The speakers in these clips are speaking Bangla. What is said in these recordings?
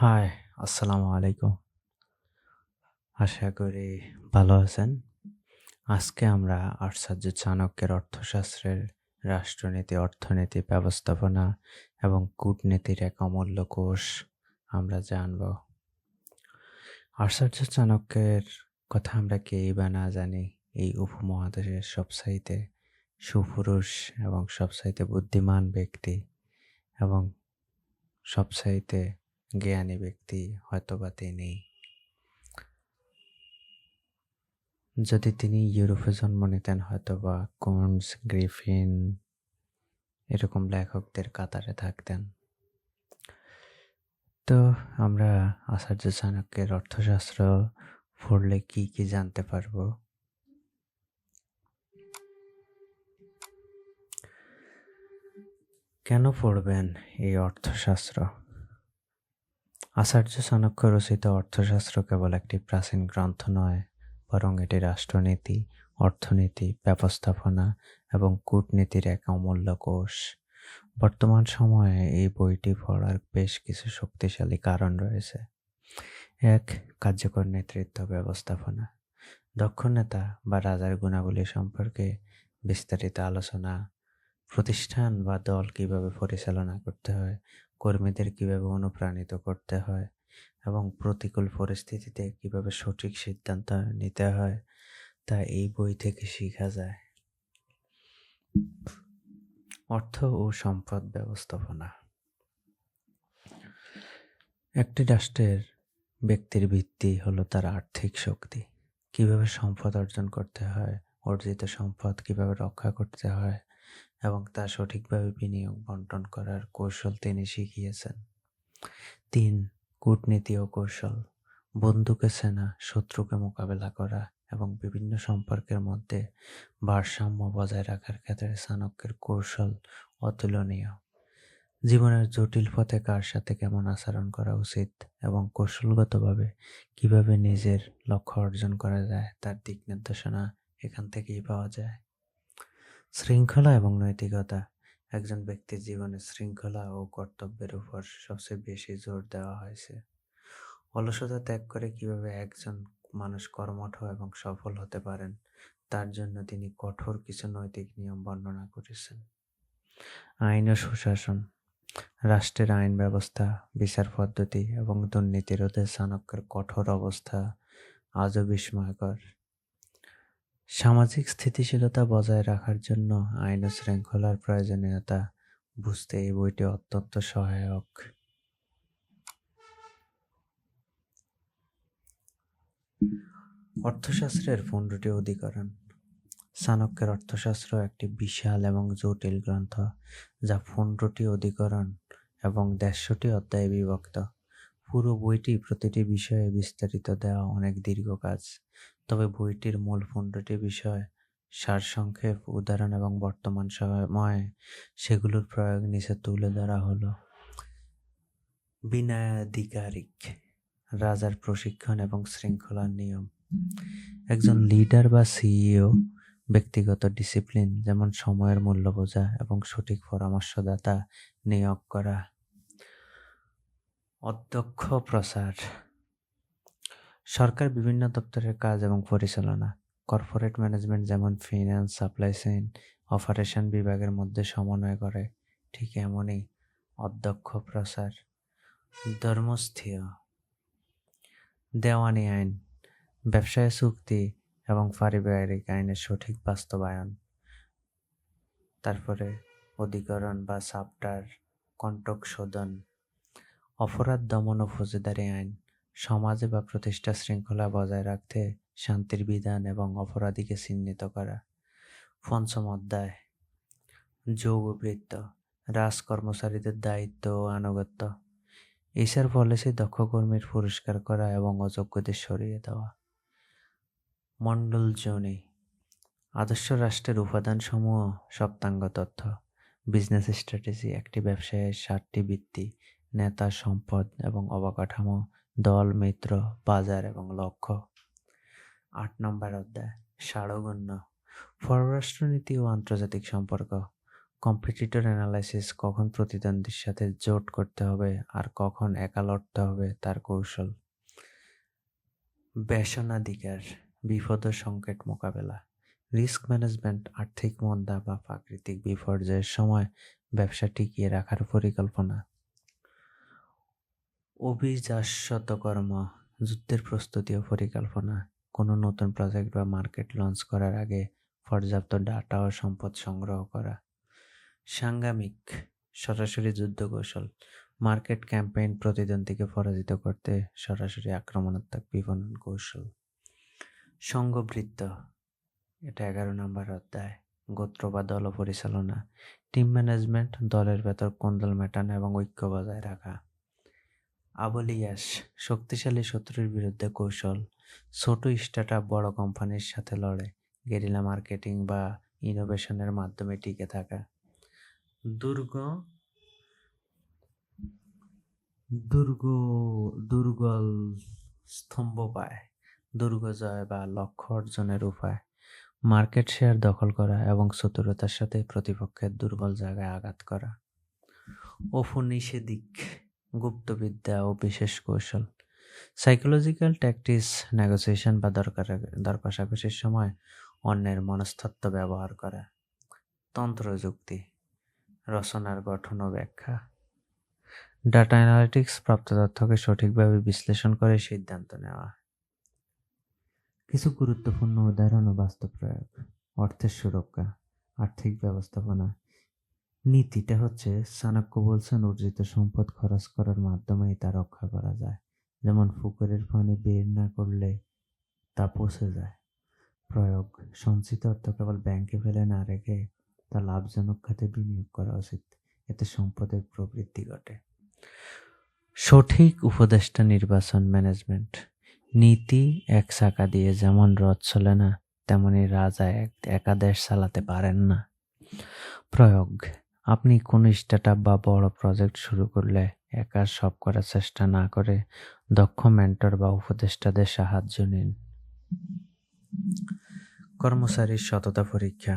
হাই, আসসালামু আলাইকুম। আশা করি ভালো আছেন। আজকে আমরা আচার্য চাণক্যের অর্থশাস্ত্রের রাষ্ট্রনীতি, অর্থনীতি, ব্যবস্থাপনা এবং কূটনীতির এক অমূল্য কোষ আমরা জানব। আচার্য চাণক্যের কথা আমরা কেই বা না জানি। এই উপমহাদেশের সবচাইতে সুপুরুষ এবং সবচাইতে বুদ্ধিমান ব্যক্তি এবং সবচাইতে জ্ঞানী ব্যক্তি হয়তোবা তিনি। যদি তিনি ইউরোপে জন্ম নিতেন হয়তোবা কুনস, গ্রিফিন এরকম লেখকদের কাতারে থাকতেন। তো আমরা আচার্য চাণক্যের অর্থশাস্ত্র পড়লে কি কি জানতে পারবো? কেন পড়বেন এই অর্থশাস্ত্র? আচার্য চাণক্য রচিত অর্থশাস্ত্র কেবল একটি প্রাচীন গ্রন্থ নয়, বরং এটি রাষ্ট্রনীতি, অর্থনীতি, ব্যবস্থাপনা এবং কূটনীতির এক অমূল্য কোষ। বর্তমান সময়ে এই বইটি পড়ার বেশ কিছু শক্তিশালী কারণ রয়েছে। ১. কার্যকর নেতৃত্ব ব্যবস্থাপনা। দক্ষ নেতা বা রাজার গুণাবলী সম্পর্কে বিস্তারিত আলোচনা। প্রতিষ্ঠান বা দল কিভাবে পরিচালনা করতে হয়, কর্মীদের কিভাবে অনুপ্রাণিত করতে হয় এবং প্রতিকূল পরিস্থিতিতে কিভাবে সঠিক সিদ্ধান্ত নিতে হয় তা এই বই থেকে শেখা যায়। অর্থ ও সম্পদ ব্যবস্থাপনা। একটি রাষ্ট্রের ব্যক্তির ভিত্তি হলো তার আর্থিক শক্তি। কিভাবে সম্পদ অর্জন করতে হয়, অর্জিত সম্পদ কিভাবে রক্ষা করতে হয় এবং তা সঠিকভাবে বিনিয়োগ বন্টন করার কৌশল তিনি শিখিয়েছেন। ৩. কূটনীতি ও কৌশল। বন্ধুকে চেনা, শত্রুকে মোকাবেলা করা এবং বিভিন্ন সম্পর্কের মধ্যে ভারসাম্য বজায় রাখার ক্ষেত্রে চাণক্যের কৌশল অতুলনীয়। জীবনের জটিল পথে কার সাথে কেমন আচরণ করা উচিত এবং কৌশলগতভাবে কিভাবে নিজের লক্ষ্য অর্জন করা যায় তার দিক নির্দেশনা এখান থেকেই পাওয়া যায়। শৃঙ্খলা এবং নৈতিকতা। একজন ব্যক্তির জীবনে শৃঙ্খলা ও কর্তব্যের উপর সবচেয়ে বেশি জোর দেওয়া হয়েছে। অলসতা ত্যাগ করে কিভাবে একজন মানুষ কর্মঠ এবং সফল হতে পারেন তার জন্য তিনি কঠোর কিছু নৈতিক নিয়ম বর্ণনা করেছেন। আইন ও সুশাসন। রাষ্ট্রের আইন ব্যবস্থা, বিচার পদ্ধতি এবং দুর্নীতি রোধে চাণক্যের কঠোর অবস্থা আজও বিস্ময়কর। সামাজিক স্থিতিশীলতা বজায় রাখার জন্য আইন ও শৃঙ্খলার প্রয়োজনীয়তা বুঝতে এই বইটি অত্যন্ত সহায়ক। অর্থশাস্ত্রের 15টি অধিকরণ। চাণক্যের অর্থশাস্ত্র একটি বিশাল এবং জটিল গ্রন্থ যা 15টি অধিকরণ এবং 150টি অধ্যায়ে বিভক্ত। পুরো বইটি প্রতিটি বিষয়ে বিস্তারিত দেওয়া অনেক দীর্ঘ কাজ, তবে বইটির মূল 15টি বিষয় সারসংক্ষেপ, উদাহরণ এবং বর্তমান সময়ে সেগুলোর প্রয়োগ নিচে তুলে ধরা হলো। বিনয়াধিকারিক, রাজার প্রশিক্ষণ এবং শৃঙ্খলার নিয়ম। একজন লিডার বা সিইও ব্যক্তিগত ডিসিপ্লিন যেমন সময়ের মূল্য বোঝা এবং সঠিক পরামর্শদাতা নিয়োগ করা। অধ্যক্ষ প্রচার, সরকার বিভিন্ন দপ্তরের কাজ এবং পরিচালনা, কর্পোরেট ম্যানেজমেন্ট যেমন ফিন্যান্স, সাপ্লাই চেইন, অপারেশন বিভাগের মধ্যে সমন্বয় করে, ঠিক এমনই অধ্যক্ষ প্রচার। ধর্মস্থীয়, দেওয়ানি আইন, ব্যবসায় চুক্তি এবং পারিবারিক আইনের সঠিক বাস্তবায়ন। তারপরে অধিকরণ বা চ্যাপ্টার, কন্টক শোধন, অপরাধ দমন ও ফৌজদারি আইন, সমাজে বা প্রতিষ্ঠা শৃঙ্খলা বজায় রাখতে শান্তির বিধান এবং অপরাধীকে চিহ্নিত করা। পঞ্চম অধ্যায়, যৌগবৃত্ত, রাজ কর্মচারীদের দায়িত্ব ও আনুগত্য, এইচআর পলিসি, দক্ষ কর্মীর পুরস্কার করা এবং অযোগ্যদের সরিয়ে দেওয়া। মণ্ডল জনি, আদর্শ রাষ্ট্রের উপাদানসমূহ, সপ্তাঙ্গ তথ্য, বিজনেস স্ট্র্যাটেজি, একটি ব্যবসায়ের 7টি ভিত্তি, নেতা, সম্পদ এবং অবকাঠামো, দল, মিত্র, বাজার এবং লক্ষ্য। 8 নম্বর অধ্যায়, সারগণ্য, পররাষ্ট্রনীতি ও আন্তর্জাতিক সম্পর্ক, কম্পিটিটর অ্যানালাইসিস, কখন প্রতিদ্বন্দ্বীর সাথে জোট করতে হবে আর কখন একা লড়তে হবে তার কৌশল। ব্যসনাধিকার, বিপদ ও সংকট মোকাবেলা, রিস্ক ম্যানেজমেন্ট, আর্থিক মন্দা বা প্রাকৃতিক বিপর্যয়ের সময় ব্যবসা টিকিয়ে রাখার পরিকল্পনা। অভিজাতকর্ম, যুদ্ধের প্রস্তুতি ও পরিকল্পনা, কোনো নতুন প্রজেক্ট বা মার্কেট লঞ্চ করার আগে পর্যাপ্ত ডাটা ও সম্পদ সংগ্রহ করা। সাংগ্রামিক, সরাসরি যুদ্ধ কৌশল, মার্কেট ক্যাম্পেইন, প্রতিদ্বন্দ্বীকে পরাজিত করতে সরাসরি আক্রমণাত্মক বিপণন কৌশল। সংঘবৃত্ত, এটা 11 নম্বর অধ্যায়, গোত্র বা দল পরিচালনা, টিম ম্যানেজমেন্ট, দলের ভেতর কোন্দল মেটানো এবং ঐক্য বজায় রাখা। আবলিয়াস, শক্তিশালী শত্রুর বিরুদ্ধে কৌশল, ছোট স্টার্টআপ বড় কোম্পানির সাথে লড়ে, গেরিলা মার্কেটিং বা ইনোভেশনের মাধ্যমে টিকে থাকা। দুর্গল স্তম্ভপায়, দুর্গ জয় বা লক্ষ্য অর্জনের উপায়, মার্কেট শেয়ার দখল করা এবং চতুরতার সাথে প্রতিপক্ষের দুর্বল জায়গায় আঘাত করা। ঔপনিষেদিক, গুপ্তবিদ্যা ও বিশেষ কৌশল, সাইকোলজিক্যাল ট্যাকটিক্স, নেগোসিয়েশন বা দর কষাকষির সময় অন্যের মনস্তত্ত্ব ব্যবহার করা। তন্ত্র যুক্তি, রচনার গঠন ও ব্যাখ্যা। ডাটা অ্যানালিটিক্স, প্রাপ্ত তথ্যকে সঠিকভাবে বিশ্লেষণ করে সিদ্ধান্ত নেওয়া। কিছু গুরুত্বপূর্ণ উদাহরণ ও বাস্তব প্রয়োগ। অর্থের সুরক্ষা, আর্থিক ব্যবস্থাপনা। নীতিটা হচ্ছে, চাণক্য বলছেন অর্জিত সম্পদ খরচ করার মাধ্যমেই তা রক্ষা করা যায়। যেমন পুকুরের পানি বের না করলে তা পচে যায়। প্রয়োগ, সঞ্চিত অর্থ কেবল ব্যাংকে ফেলে না রেখে তা লাভজনক খাতে বিনিয়োগ করা উচিত, এতে সম্পদের প্রবৃদ্ধি ঘটে। সঠিক উপদেষ্টা নির্বাচন, ম্যানেজমেন্ট। নীতি এক চাকা দিয়ে যেমন রথ চলে না, তেমনি রাজা একা দেশ চালাতে পারেন না। প্রয়োগ, আপনি কোনো স্টার্টআপ বা বড় প্রজেক্ট শুরু করলে একা সব করার চেষ্টা না করে দক্ষ মেন্টর বা উপদেষ্টাদের সাহায্য নিন। কর্মচারীর সততা পরীক্ষা,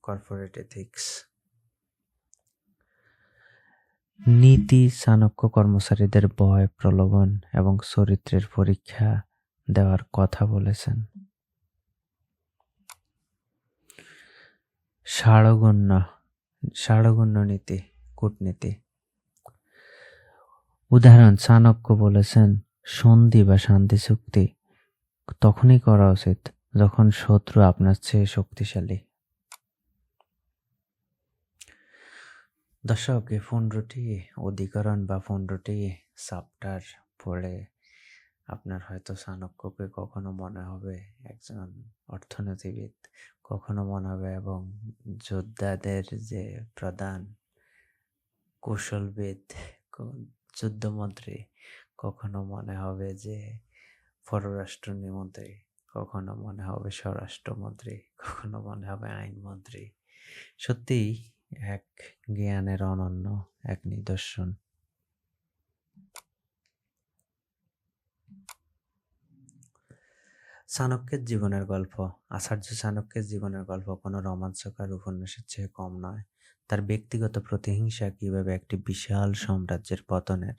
কর্পোরেট এথিক্স। নীতি চাণক্য কর্মচারীদের ভয়, প্রলোভন এবং চরিত্রের পরীক্ষা দেওয়ার কথা বলেছেন। ষাড়গণ্য নীতি, কূটনীতি। উদাহরণ, চাণক্য বলেছেন সন্ধি বা শান্তি চুক্তি তখনই করা উচিত যখন শত্রু আপনার চেয়ে শক্তিশালী। দর্শক, এই 15টি অধিকরণ বা 15টি চ্যাপ্টার পড়ে আপনার হয়তো চাণক্যকে কখনো মনে হবে একজন অর্থনীতিবিদ, কখনো মনে হবে এবং যোদ্ধাদের যে প্রধান কৌশলবিদ, যুদ্ধমন্ত্রী, কখনো মনে হবে যে পররাষ্ট্রমন্ত্রী, কখনো মনে হবে স্বরাষ্ট্রমন্ত্রী, কখনো মনে হবে আইনমন্ত্রী। সত্যিই এক জ্ঞানের অনন্য এক নিদর্শন। চাণক্যের জীবনের গল্প। আচার্য চাণক্যের জীবনের গল্প কোনো রোমাঞ্চকর উপন্যাসের চেয়ে কম নয়। তার ব্যক্তিগত প্রতিহিংসা কিভাবে একটি বিশাল সাম্রাজ্যের পতনের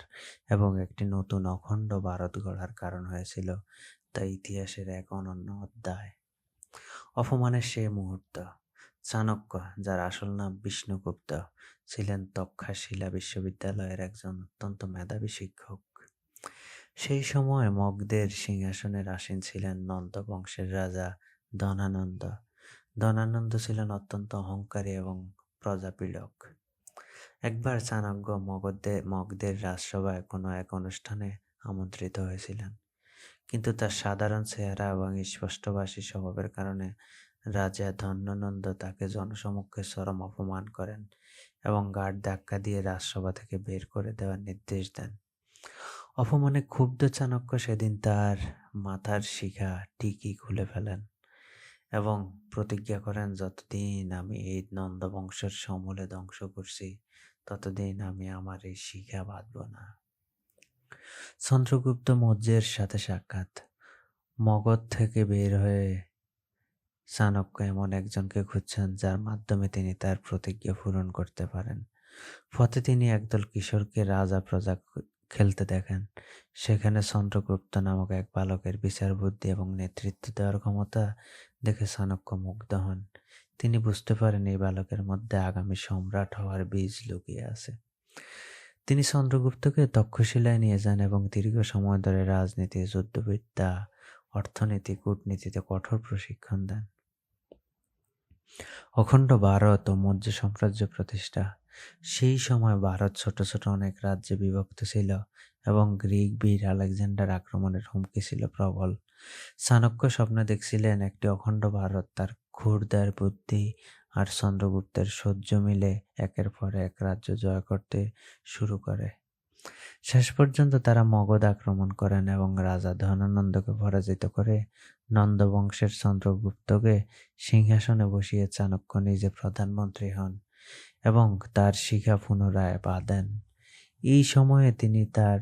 এবং একটি নতুন অখণ্ড ভারত গড়ার কারণ হয়েছিল, তা ইতিহাসের এক অনন্য অধ্যায়। অপমানের সে মুহূর্ত। চাণক্য, যার আসল নাম বিষ্ণুগুপ্ত, ছিলেন তক্ষশিলা বিশ্ববিদ্যালয়ের একজন অত্যন্ত মেধাবী শিক্ষক। সেই সময় মগধের সিংহাসনের আসীন ছিলেন নন্দ বংশের রাজা ধনানন্দ। ধনানন্দ ছিলেন অত্যন্ত অহংকারী এবং প্রজাপীড়ক। একবার চাণক্য মগধের রাজসভায় কোনো এক অনুষ্ঠানে আমন্ত্রিত হয়েছিলেন, কিন্তু তার সাধারণ চেহারা এবং স্পষ্টভাষী স্বভাবের কারণে রাজা ধনানন্দ তাকে জনসমক্ষে চরম অপমান করেন এবং গাড় ধাক্কা দিয়ে রাজসভা থেকে বের করে দেওয়ার নির্দেশ দেন। অপমানে ক্ষুব্ধ চাণক্য সেদিন তার মাথার শিখা টিকি খুলে ফেলেন এবং প্রতিজ্ঞা করেন, যতদিন আমি এই নন্দবংশের সমূলে ধ্বংস করছি, ততদিন আমি আমার এই শিখা বাঁধব না। চন্দ্রগুপ্ত মৌর্যের সাথে সাক্ষাৎ। মগধ থেকে বের হয়ে চাণক্য এমন একজনকে খুঁজছেন যার মাধ্যমে তিনি তার প্রতিজ্ঞা পূরণ করতে পারেন। পথে তিনি একদল কিশোরকে রাজা প্রজা খেলতে দেখেন। সেখানে চন্দ্রগুপ্ত নামক এক বালকের বিচার বুদ্ধি এবং নেতৃত্ব দেওয়ার ক্ষমতা দেখে চাণক্য মুগ্ধ হন। তিনি বুঝতে পারেন এই বালকের মধ্যে আগামী সম্রাট হওয়ার বীজ লুকিয়ে আছে। তিনি চন্দ্রগুপ্তকে তক্ষশিলায় নিয়ে যান এবং দীর্ঘ সময় ধরে রাজনীতি, যুদ্ধবিদ্যা, অর্থনীতি, কূটনীতিতে কঠোর প্রশিক্ষণ দেন। অখণ্ড ভারত ও মৌর্য সাম্রাজ্য প্রতিষ্ঠা। সেই সময় ভারত ছোট ছোট অনেক রাজ্যে বিভক্ত ছিল এবং গ্রিক বীর আলেকজান্ডার আক্রমণের হুমকি ছিল প্রবল। চাণক্য স্বপ্ন দেখছিলেন একটি অখণ্ড ভারত। তার ক্ষুরদার বুদ্ধি আর চন্দ্রগুপ্তের সহ্য মিলে একের পর এক রাজ্য জয় করতে শুরু করে। শেষ পর্যন্ত তারা মগধ আক্রমণ করেন এবং রাজা ধনানন্দকে পরাজিত করে নন্দবংশের চন্দ্রগুপ্তকে সিংহাসনে বসিয়ে চাণক্য নিজে প্রধানমন্ত্রী হন এবং তার শিখা পুনরায় বাঁধেন। এই সময়ে তিনি তার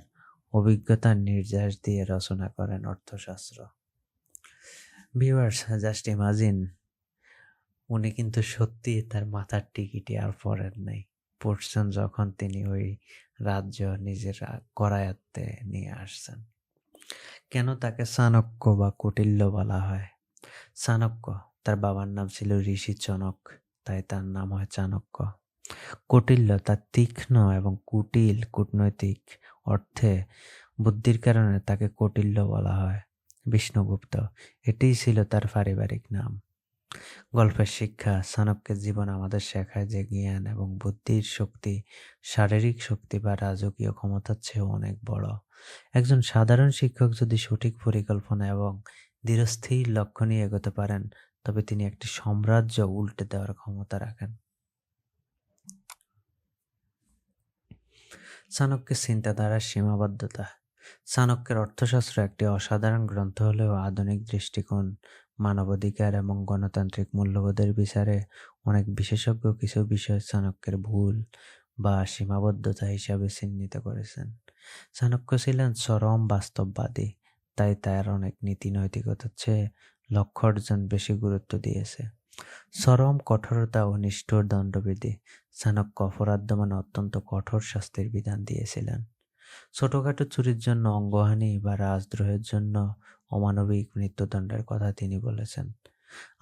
অভিজ্ঞতার নির্যাস দিয়ে রচনা করেন অর্থশাস্ত্র। ভিউয়ার্স, জাস্ট ইমাজিন, উনি কিন্তু সত্যি তার মাথার টিকিটই আর পড়েন নাই, পড়ছেন যখন তিনি ওই রাজ্য নিজের করায়ত্তে নিয়ে আসছেন। কেন তাকে চাণক্য বা কৌটিল্য বলা হয়? চাণক্য, তার বাবার নাম ছিল ঋষি চনক, তাই তার নাম হয় চাণক্য। কৌটিল্য, তার তীক্ষ্ণ এবং কুটিল কূটনৈতিক অর্থে বুদ্ধির কারণে তাকে কৌটিল্য বলা হয়। বিষ্ণুগুপ্ত, এটিই ছিল তার পারিবারিক নাম। গল্পের শিক্ষা: চাণক্যের জীবন আমাদের শেখায় যে জ্ঞান এবং বুদ্ধির শক্তি শারীরিক শক্তি বা রাজকীয় ক্ষমতার চেয়েও অনেক বড়। একজন সাধারণ শিক্ষক যদি সঠিক পরিকল্পনা এবং দৃঢ়স্থির লক্ষ্য নিয়ে এগোতে পারেন, তবে তিনি একটি সাম্রাজ্য উল্টে দেওয়ার ক্ষমতা রাখেন। চাণক্যের চিন্তাধারার সীমাবদ্ধতা: চাণক্যের অর্থশাস্ত্র একটি অসাধারণ গ্রন্থ হলেও আধুনিক দৃষ্টিকোণ, মানবাধিকার এবং গণতান্ত্রিক মূল্যবোধের বিচারে অনেক বিশেষজ্ঞ কিছু বিষয় চাণক্যের ভুল বা সীমাবদ্ধতা হিসাবে চিহ্নিত করেছেন। চাণক্য ছিলেন চরম বাস্তববাদী, তাই তার অনেক নীতি নৈতিকতার চেয়ে লক্ষ্য অর্জন বেশি গুরুত্ব দিয়েছে। চরম কঠোরতা ও নিষ্ঠুর দণ্ডবিধি: চাণক্য অপরাধ দমনে অত্যন্ত কঠোর শাস্তির বিধান দিয়েছিলেন। ছোটখাটো চুরির জন্য অঙ্গহানি বা রাজদ্রোহের জন্য অমানবিক মৃত্যুদণ্ডের কথা তিনি বলেছেন।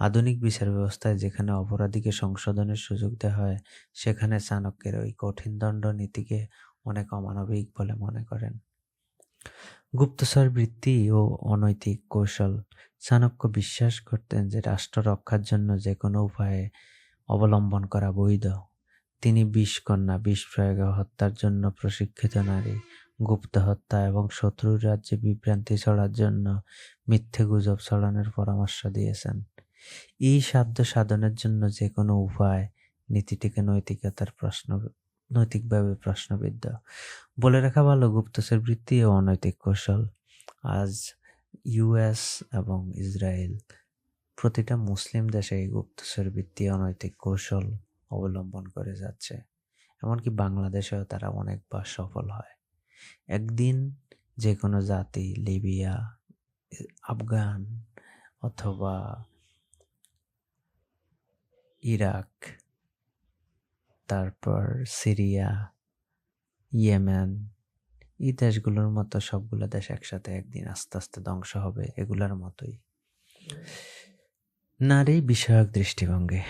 আধুনিক বিচার ব্যবস্থায় যেখানে অপরাধীকে সংশোধনের সুযোগ দেওয়া হয়, সেখানে চাণক্যের ওই কঠিন দণ্ড নীতিকে অনেক অমানবিক বলে মনে করেন। গুপ্তচর বৃত্তি ও অনৈতিক কৌশল: চাণক্য বিশ্বাস করতেন যে রাষ্ট্র রক্ষার জন্য যে কোনো উপায়ে অবলম্বন করা বৈধ। তিনি বিষকন্যা, বিষ প্রয়োগে হত্যার জন্য প্রশিক্ষিত নারী, গুপ্ত হত্যা এবং শত্রুর রাজ্যে বিভ্রান্তি ছড়ার জন্য মিথ্যে গুজব ছড়ানোর পরামর্শ দিয়েছেন। এই সাধ্য সাধনের জন্য যে কোনো উপায় নীতিটিকে নৈতিকভাবে প্রশ্নবিদ্ধ। বলে রাখা ভালো, গুপ্তচর বৃত্তি ও অনৈতিক কৌশল আজ ইউএস এবং ইসরায়েল প্রতিটা মুসলিম দেশে এই গুপ্তচর বৃত্তি অনৈতিক কৌশল অবলম্বন করে যাচ্ছে। এমনকি বাংলাদেশেও তারা অনেকবার সফল হয়। একদিন যে কোনো জাতি লিবিয়া, আফগান অথবা ইরাক, তারপর সিরিয়া, ইয়েমেন, এই দেশগুলোর মতো সবগুলো দেশ একসাথে একদিন আস্তে আস্তে ধ্বংস হবে। এগুলোর মতোই নারী বিষয়ক দৃষ্টিভঙ্গি: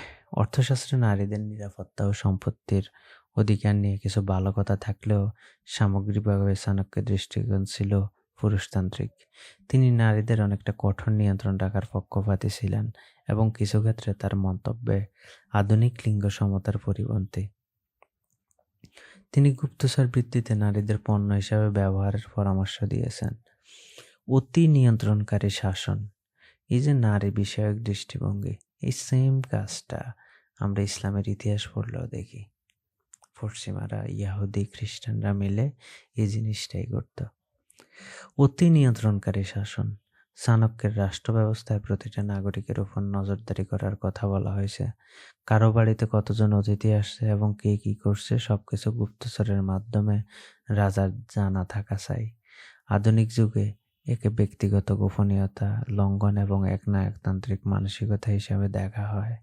অর্থশাস্ত্রে নারীদের নিরাপত্তা ও সম্পত্তির অধিকার নিয়ে কিছু ভালো কথা থাকলেও সামগ্রিকভাবে চাণক্যের দৃষ্টিকোণ ছিল পুরুষতান্ত্রিক। তিনি নারীদের অনেকটা কঠোর নিয়ন্ত্রণ রাখার পক্ষপাতী ছিলেন এবং কিছু ক্ষেত্রে তার মন্তব্যে আধুনিক লিঙ্গ সমতার পরিপন্থী। তিনি গুপ্তচর বৃত্তিতে নারীদের পণ্য হিসাবে ব্যবহারের পরামর্শ দিয়েছেন। অতি নিয়ন্ত্রণকারী শাসন: এই যে নারী বিষয়ক দৃষ্টিভঙ্গি, এই সেম কাজটা আমরা ইসলামের ইতিহাস পড়লেও দেখি। পশ্চিমারা, ইহুদি, খ্রিস্টানরা মিলে এই জিনিসটাই করত। অতি নিয়ন্ত্রণকারী শাসন: চাণক্যের রাষ্ট্র ব্যবস্থায় প্রতিটা নাগরিকের উপর নজরদারি করার কথা বলা হয়েছে। কারো বাড়িতে কতজন অতিথি আসছে এবং কে কি করছে সবকিছু গুপ্তচরের মাধ্যমে রাজার জানা থাকা চাই। আধুনিক যুগে একে ব্যক্তিগত গোপনীয়তা লঙ্ঘন এবং একনায়কতান্ত্রিক মানসিকতা হিসাবে দেখা হয়।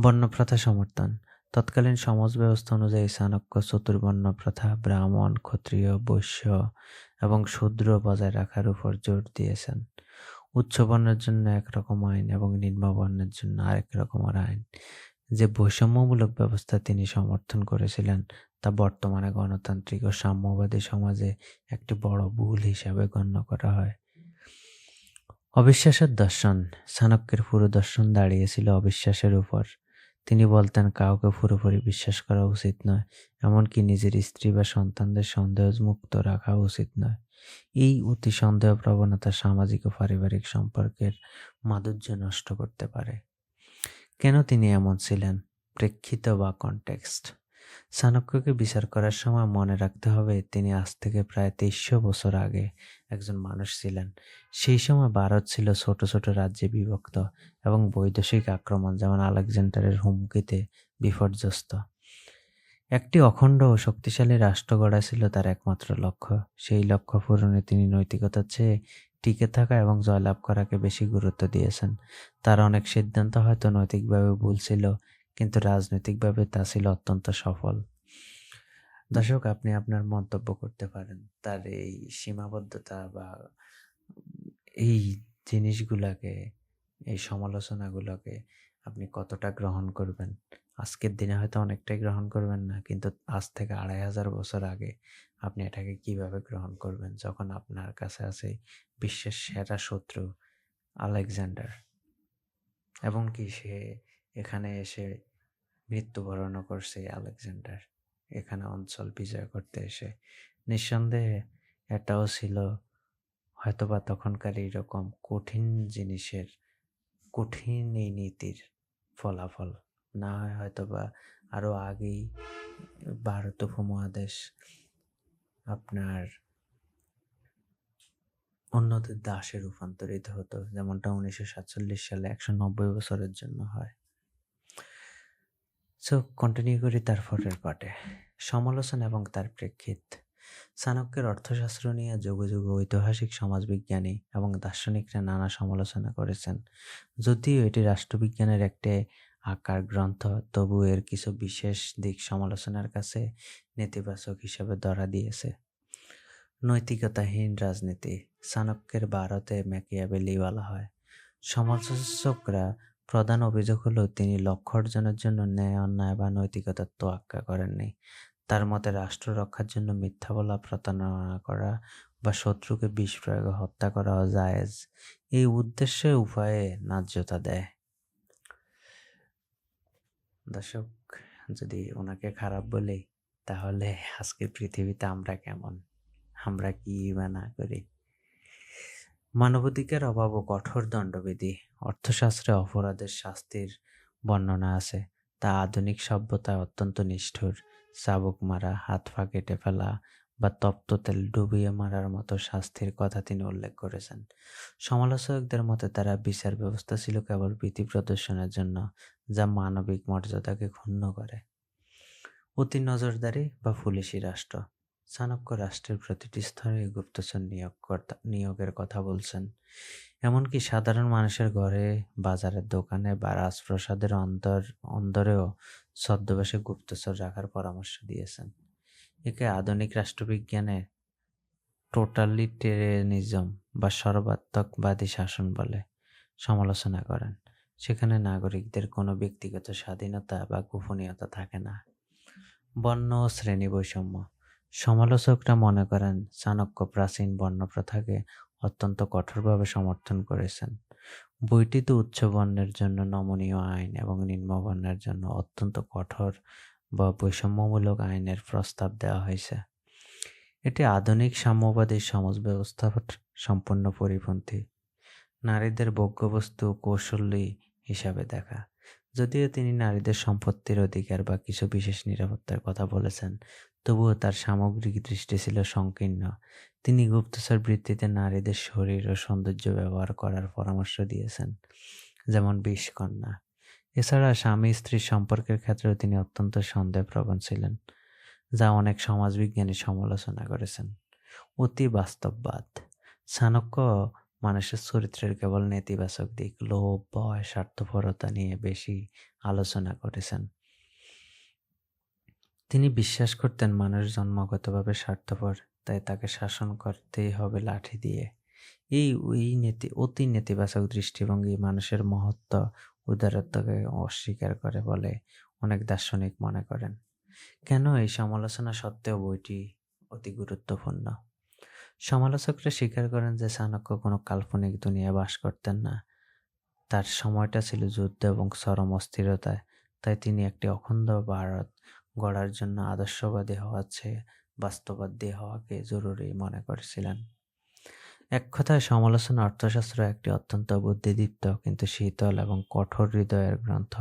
বর্ণপ্রথা সমর্থন। তৎকালীন সমাজ ব্যবস্থা অনুযায়ী চাণক্য চতুর্বর্ণ প্রথা, ব্রাহ্মণ, ক্ষত্রিয়, বৈশ্য এবং শূদ্র বজায় রাখার উপর জোর দিয়েছেন। উচ্চ বর্ণের জন্য একরকম আইন এবং নিম্ন বর্ণের জন্য আরেক রকমের আইন। যে বৈষম্যমূলক ব্যবস্থা তিনি সমর্থন করেছিলেন তা বর্তমানে গণতান্ত্রিক ও সাম্যবাদী সমাজে একটি বড় ভুল হিসাবে গণ্য করা হয়। অবিশ্বাসের দর্শন। চাণক্যের পুরো দর্শন দাঁড়িয়েছিল অবিশ্বাসের উপর। তিনি বলতেন কাউকে পুরোপুরি বিশ্বাস করা উচিত নয়, এমনকি নিজের স্ত্রী বা সন্তানদের সন্দেহমুক্ত রাখা উচিত নয়। এই অতি সন্দেহ প্রবণতা সামাজিক ও পারিবারিক সম্পর্কের মাধুর্য নষ্ট করতে পারে। কেন তিনি এমন ছিলেন? প্রেক্ষিত বা কনটেক্সট। চাণক্যকে বিচার করার সময় মনে রাখতে হবে তিনি আজ থেকে প্রায় 2300 বছর আগে একজন মানুষ ছিলেন। সেই সময় ভারত ছিল ছোট ছোট রাজ্যে বিভক্ত এবং বৈদেশিক আক্রমণ যেমন আলেকজান্ডারের হুমকিতে বিপর্যস্ত। একটি অখণ্ড ও শক্তিশালী রাষ্ট্র গড়া ছিল তার একমাত্র লক্ষ্য। সেই লক্ষ্য পূরণে তিনি নৈতিকতার চেয়ে টিকে থাকা এবং জয়লাভ করাকে বেশি গুরুত্ব দিয়েছেন। তার অনেক সিদ্ধান্ত হয়তো নৈতিকভাবে ভুল ছিল, কিন্তু রাজনৈতিকভাবে তা ছিল অত্যন্ত সফল। দর্শক, আপনি আপনার মন্তব্য করতে পারেন তার এই সীমাবদ্ধতা বা এই জিনিসগুলোকে, এই সমালোচনাগুলোকে আপনি কতটা গ্রহণ করবেন। আজকের দিনে হয়তো অনেকটাই গ্রহণ করবেন না, কিন্তু আজ থেকে 2500 বছর আগে আপনি এটাকে কিভাবে গ্রহণ করবেন, যখন আপনার কাছে আছে বিশ্বের সেরা শত্রু আলেকজান্ডার, এবং কি সে এখানে এসে মৃত্যুবরণও করছে। আলেকজান্ডার এখানে অঞ্চল বিজয় করতে এসে নিঃসন্দেহে এটাও ছিল হয়তোবা তখনকার এইরকম কঠিন জিনিসের, কঠিন এই নীতির ফলাফল। না হয় হয়তোবা আরো আগেই ভারত উপমহাদেশ আপনার অন্যদের দাসে রূপান্তরিত হতো, যেমনটা 1947 সালে 190 বছরের জন্য হয়। সো কন্টিনিউ করি তারপরের পার্টে। সমালোচনা এবং তার প্রেক্ষিত। চাণক্যের অর্থশাস্ত্র নিয়ে যুগে যুগে ঐতিহাসিক সমাজবিজ্ঞানী এবং দার্শনিকরা নানা সমালোচনা করেছেন। যদিও এটি রাষ্ট্রবিজ্ঞানের একটি আকার গ্রন্থ, তবু এর কিছু বিশেষ দিক সমালোচনার কাছে নেতিবাচক হিসেবে ধরা দিয়েছে। নৈতিকতাহীন রাজনীতি। চাণক্যের ভারতে ম্যাকিয়াভেলি বলা হয়। সমালোচকরা প্রধান অভিযোগ হলো তিনি লক্ষ্য অর্জনের জন্য ন্যায়, অন্যায় বা নৈতিকতার তোয়াক্কা করেননি। তার মতে রাষ্ট্র রক্ষার জন্য মিথ্যা বলা, প্রতারণা করা বা শত্রুকে বিষ প্রয়োগে হত্যা করা জায়েজ। এই উদ্দেশ্যে উপায়ে ন্যায্যতা দেয়। দর্শক, যদি ওনাকে খারাপ বলি তাহলে আজকের পৃথিবীতে আমরা কেমন, আমরা কি বা না করি। মানবাধিকার অভাব ও কঠোর দণ্ডবিধি। অর্থশাস্ত্রে অপরাধের শাস্তির বর্ণনা আছে, তা আধুনিক সভ্যতায় অত্যন্ত নিষ্ঠুর। চাবুক মারা, হাত পা কেটে ফেলা বা তপ্ত তেল ডুবিয়ে মারার মতো শাস্তির কথা তিনি উল্লেখ করেছেন। সমালোচকদের মতে তারা বিচার ব্যবস্থা ছিল কেবল ভীতি প্রদর্শনের জন্য, যা মানবিক মর্যাদাকে ক্ষুণ্ণ করে। অতি নজরদারি বা পুলিশি রাষ্ট্র। চাণক্য রাষ্ট্রের প্রতিটি স্তরে গুপ্তচর নিয়োগের কথা বলছেন। এমনকি সাধারণ মানুষের ঘরে, বাজারের দোকানে বা রাজপ্রাসাদের অন্দরেও ছদ্মবেশে গুপ্তচর রাখার পরামর্শ দিয়েছেন। একে আধুনিক রাষ্ট্রবিজ্ঞানে টোটালিটেরিয়ানিজম বা সর্বাত্মকবাদী শাসন বলে সমালোচনা করেন। সেখানে নাগরিকদের কোনো ব্যক্তিগত স্বাধীনতা বা গোপনীয়তা থাকে না। বর্ণ ও শ্রেণী বৈষম্য। সমালোচকরা মনে করেন চাণক্য প্রাচীন বর্ণপ্রথাকে অত্যন্ত কঠোরভাবে সমর্থন করেছেন। বইটিতে উচ্চ বর্ণের জন্য নমনীয় আইন এবং নিম্ন বর্ণের জন্য অত্যন্ত কঠোর বা বৈষম্যমূলক আইনের প্রস্তাব দেওয়া হয়েছে। এটি আধুনিক সাম্যবাদী সমাজ ব্যবস্থার সম্পূর্ণ পরিপন্থী। নারীদের ভোগ্যবস্তু কৌশলী হিসাবে দেখা। যদিও তিনি নারীদের সম্পত্তির অধিকার বা কিছু বিশেষ নিরাপত্তার কথা বলেছেন, তবুও তার সামগ্রিক দৃষ্টি ছিল সংকীর্ণ। তিনি গুপ্তচর বৃত্তিতে নারীদের শরীর ও সৌন্দর্য ব্যবহার করার পরামর্শ দিয়েছেন, যেমন বিষকন্যা। এছাড়া স্বামী স্ত্রীর সম্পর্কের ক্ষেত্রেও তিনি অত্যন্ত সন্দেহপ্রবণ ছিলেন, যা অনেক সমাজবিজ্ঞানী সমালোচনা করেছেন। অতি বাস্তববাদ। চাণক্য মানুষের চরিত্রের কেবল নেতিবাচক দিক, লোভ, ভয়, স্বার্থপরতা নিয়ে বেশি আলোচনা করেছেন। তিনি বিশ্বাস করতেন মানুষ জন্মগতভাবে স্বার্থপর, তাই তাকে শাসন করতেই হবে লাঠি দিয়ে। অতি নেতিবাচক দৃষ্টিভঙ্গি মানুষের মহত্ব, উদারত্বকে অস্বীকার করে বলে অনেক দার্শনিক মনে করেন। কেন এই সমালোচনা সত্ত্বেও বইটি অতি গুরুত্বপূর্ণ? সমালোচকরা স্বীকার করেন যে চাণক্য কোনো কাল্পনিক দুনিয়ায় বাস করতেন না। তার সময়টা ছিল যুদ্ধ এবং চরম অস্থিরতায়, তাই তিনি একটি অখণ্ড ভারত গড়ার জন্য আদর্শবাদী হওয়ার চেয়ে বাস্তববাদী হওয়াকে জরুরি মনে করেছিলেন। এক কথায় সমালোচনা অর্থশাস্ত্র একটি অত্যন্ত বুদ্ধিদীপ্ত কিন্তু শীতল এবং কঠোর হৃদয়ের গ্রন্থ,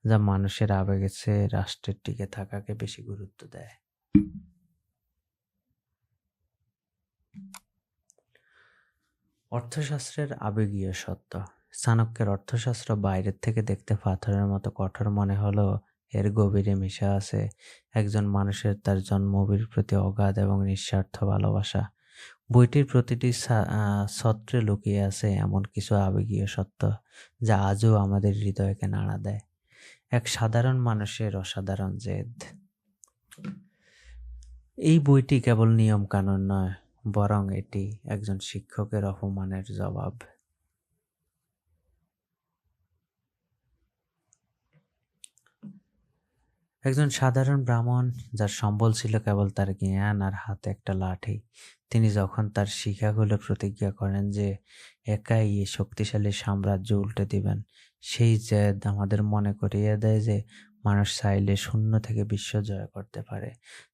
যা মানুষের আবেগের চেয়ে রাষ্ট্রের টিকে থাকাকে বেশি গুরুত্ব দেয়। অর্থশাস্ত্রের আবেগীয় সত্য। চাণক্যের অর্থশাস্ত্র বাইরের থেকে দেখতে পাথরের মতো কঠোর মনে হলেও এর গভীরে মিশে আছে একজন মানুষের তার জন্মভূমির প্রতি অগাধ এবং নিঃস্বার্থ ভালোবাসা। বইটির প্রতিটি সত্রে লুকিয়ে আছে এমন কিছু আবেগীয় সত্য যা আজও আমাদের হৃদয়কে নাড়া দেয়। এক সাধারণ মানুষের অসাধারণ জেদ। এই বইটি কেবল নিয়ম কানুন নয়, বরং এটি একজন শিক্ষকের অপমানের জবাব। একজন সাধারণ ব্রাহ্মণ যার সম্বল ছিল কেবল তার জ্ঞান আর হাতে একটা লাঠি, তিনি যখন তার শিখাগুলো প্রতিজ্ঞা করেন যে একাই এই শক্তিশালী সাম্রাজ্য উল্টে দিবেন, সেই জেদ আমাদের মনে করিয়ে দেয় যে মানুষ চাইলে শূন্য থেকে বিশ্ব জয় করতে পারে।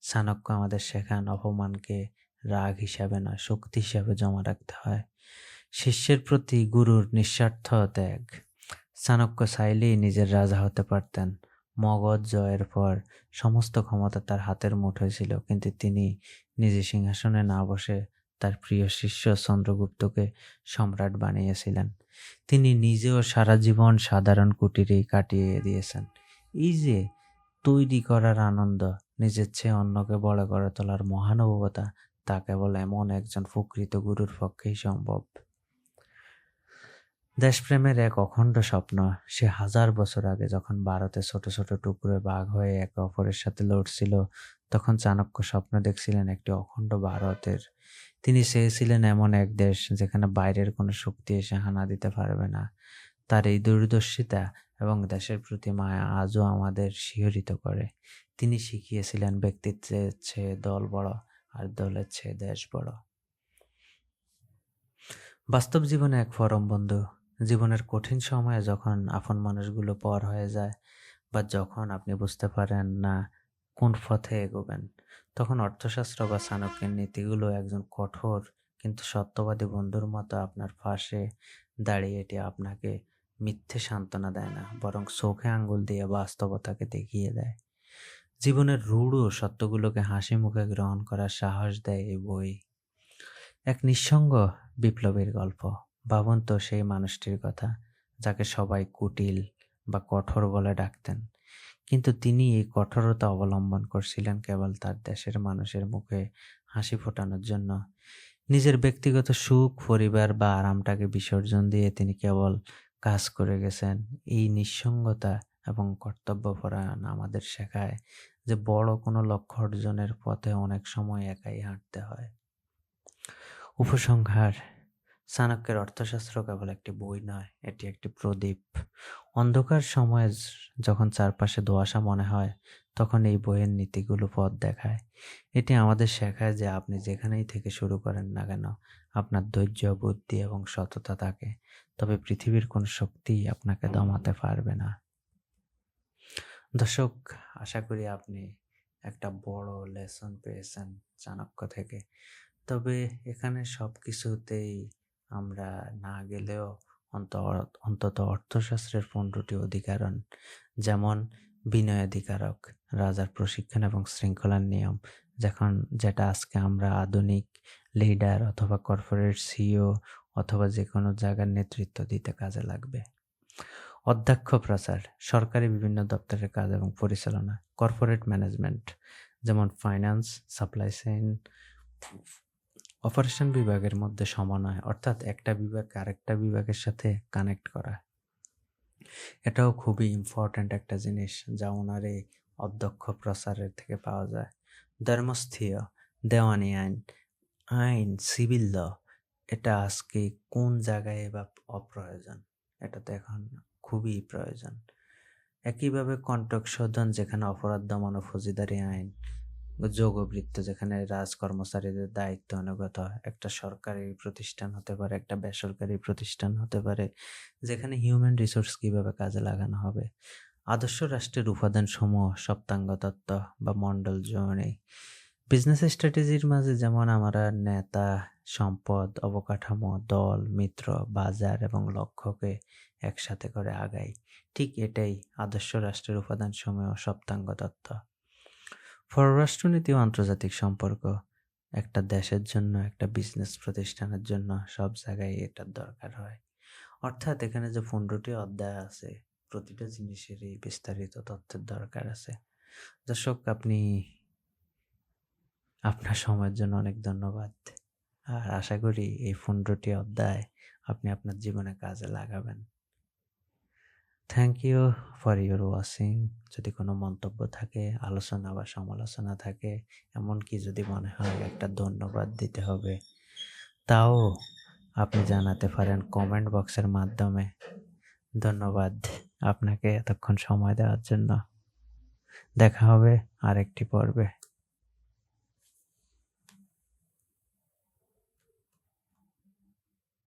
চাণক্য আমাদের শেখান অপমানকে রাগ হিসাবে নয়, শক্তি হিসাবে জমা রাখতে হয়। শিষ্যের প্রতি গুরুর নিঃস্বার্থ ত্যাগ। চাণক্য চাইলেই নিজের রাজা হতে পারতেন। মগধ জয়ের পর সমস্ত ক্ষমতা তার হাতের মুঠোয় ছিল, কিন্তু তিনি নিজে সিংহাসনে না বসে তার প্রিয় শিষ্য চন্দ্রগুপ্তকে সম্রাট বানিয়েছিলেন। তিনি নিজেও সারা জীবন সাধারণ কুটিরেই কাটিয়ে দিয়েছেন। এই যে তৈরি করার আনন্দ, নিজের চেয়ে অন্যকে বড় করে তোলার মহানুভবতা, তা কেবল এমন একজন প্রকৃত গুরুর পক্ষেই সম্ভব। দেশপ্রেমের এক অখণ্ড স্বপ্ন। সে 1000 বছর আগে যখন ভারতে ছোট ছোট টুকরোয় ভাগ হয়ে একে অপরের সাথে লড়ছিল, তখন চাণক্য স্বপ্ন দেখছিলেন একটি অখণ্ড ভারতের। তিনি চেয়েছিলেন এমন এক দেশ যেখানে বাইরের কোনো শক্তি এসে হানা দিতে পারবে না। তার এই দূরদর্শিতা এবং দেশের প্রতি মায়া আজও আমাদের শিহরিত করে। তিনি শিখিয়েছিলেন ব্যক্তিত্বের চেয়ে দল বড়, আর দলের চেয়ে দেশ বড়। বাস্তব জীবনে এক পরম বন্ধু। জীবনের কঠিন সময়ে যখন আপন মানুষগুলো পর হয়ে যায়, বা যখন আপনি বুঝতে পারেন না কোন পথে এগোবেন, তখন অর্থশাস্ত্র বা চাণক্যের নীতিগুলো একজন কঠোর কিন্তু সত্যবাদী বন্ধুর মতো আপনার পাশে দাঁড়িয়ে এটি আপনাকে মিথ্যে সান্ত্বনা দেয় না, বরং চোখে আঙ্গুল দিয়ে বাস্তবতাকে দেখিয়ে দেয়। জীবনের রূঢ় সত্যগুলোকে হাসি মুখে গ্রহণ করার সাহস দেয় এই বই। এক নিঃসঙ্গ বিপ্লবীর গল্প। ভাবুন তো সেই মানুষটির কথা যাকে সবাই কুটিল বা কঠোর বলে ডাকতেন, কিন্তু তিনি এই কঠোরতা অবলম্বন করছিলেন কেবল তার দেশের মানুষের মুখে হাসি ফোটানোর জন্য। নিজের ব্যক্তিগত সুখ, পরিবার বা আরামটাকে বিসর্জন দিয়ে তিনি কেবল কাজ করে গেছেন। এই নিঃসঙ্গতা এবং কর্তব্যপরায়ণ আমাদের শেখায় যে বড় কোনো লক্ষ্য অর্জনের পথে অনেক সময় একাই হাঁটতে হয়। উপসংহার: চাণক্যের অর্থশাস্ত্র কেবল একটি বই নয়, এটি একটি প্রদীপ। অন্ধকার সময়ে যখন চারপাশে ধোঁয়াশা মনে হয়, তখন এই বইয়ের নীতিগুলো পথ দেখায়। এটি আমাদের শেখায় যে আপনি যেখানেই থেকে শুরু করেন না কেন, আপনার ধৈর্য, বুদ্ধি এবং সততা থাকে, তবে পৃথিবীর কোনো শক্তিই আপনাকে দমাতে পারবে না। দর্শক, আশা করি আপনি একটা বড় লেসন পেয়েছেন চাণক্য থেকে। তবে এখানে সব কিছুতেই আমরা না গেলেও অন্তত অর্থশাস্ত্রের 15টি অধিকারণ, যেমন বিনয়াধিকারক, রাজার প্রশিক্ষণ এবং শৃঙ্খলার নিয়ম, যেটা আজকে আমরা আধুনিক লিডার অথবা কর্পোরেট সিইও অথবা যে কোনো জায়গার নেতৃত্ব দিতে কাজে লাগবে। অধ্যক্ষ প্রচার, সরকারি বিভিন্ন দপ্তরের কাজ এবং পরিচালনা। কর্পোরেট ম্যানেজমেন্ট, যেমন ফাইন্যান্স, সাপ্লাই চেইন, অপারেশন বিভাগের মধ্যে সমন্বয়, অর্থাৎ একটা বিভাগ আরেকটা বিভাগের সাথে কানেক্ট করা। এটাও খুবই ইম্পর্ট্যান্ট একটা জিনিস, যা ওনার এই অধ্যক্ষ প্রচারের থেকে পাওয়া যায়। ধর্মস্থীয়, দেওয়ানি আইন, আইন, সিভিল ল, এটা আজকে কোন জায়গায় বা অপ্রয়োজন? এটা তো এখন খুবই প্রয়োজন। একইভাবে কন্টক শোধন, যেখানে অপরাধ দমন ও ফৌজদারি আইন, যোগবৃত্ত, যেখানে রাজকর্মচারীদের দায়িত্ব অনুগত হয়। একটা সরকারি প্রতিষ্ঠান হতে পারে, একটা বেসরকারি প্রতিষ্ঠান হতে পারে, যেখানে হিউম্যান রিসোর্স কিভাবে কাজে লাগানো হবে। আদর্শ রাষ্ট্রের উপাদান সমূহ, সপ্তাঙ্গ তত্ত্ব বা মন্ডল জোনে। বিজনেস স্ট্র্যাটেজির মাঝে যেমন আমরা নেতা, সম্পদ, অবকাঠামো, দল, মিত্র, বাজার এবং লক্ষ্যকে একসাথে করে আগাই, ঠিক এটাই আদর্শ রাষ্ট্রের উপাদান সমূহ, সপ্তাঙ্গ তত্ত্ব। পররাষ্ট্রনীতি ও আন্তর্জাতিক সম্পর্ক, একটা দেশের জন্য, একটা বিজনেস প্রতিষ্ঠানের জন্য সব জায়গায় এটার দরকার হয়। অর্থাৎ এখানে যে 15টি অধ্যায় আছে, প্রতিটা জিনিসেরই বিস্তারিত তথ্যের দরকার আছে। দর্শক, আপনি আপনার সময়ের জন্য অনেক ধন্যবাদ। আর আশা করি এই 15টি অধ্যায় আপনি আপনার জীবনে কাজে লাগাবেন। Thank you for your watching. যদি কোনো মন্তব্য থাকে, আলোচনা বা সমালোচনা থাকে, এমনকি যদি মনে হয় একটা ধন্যবাদ দিতে হবে, তাও আপনি জানাতে পারেন কমেন্ট বক্সের মাধ্যমে। ধন্যবাদ আপনাকে এতক্ষণ সময় দেওয়ার জন্য। দেখা হবে আরেকটি পর্বে।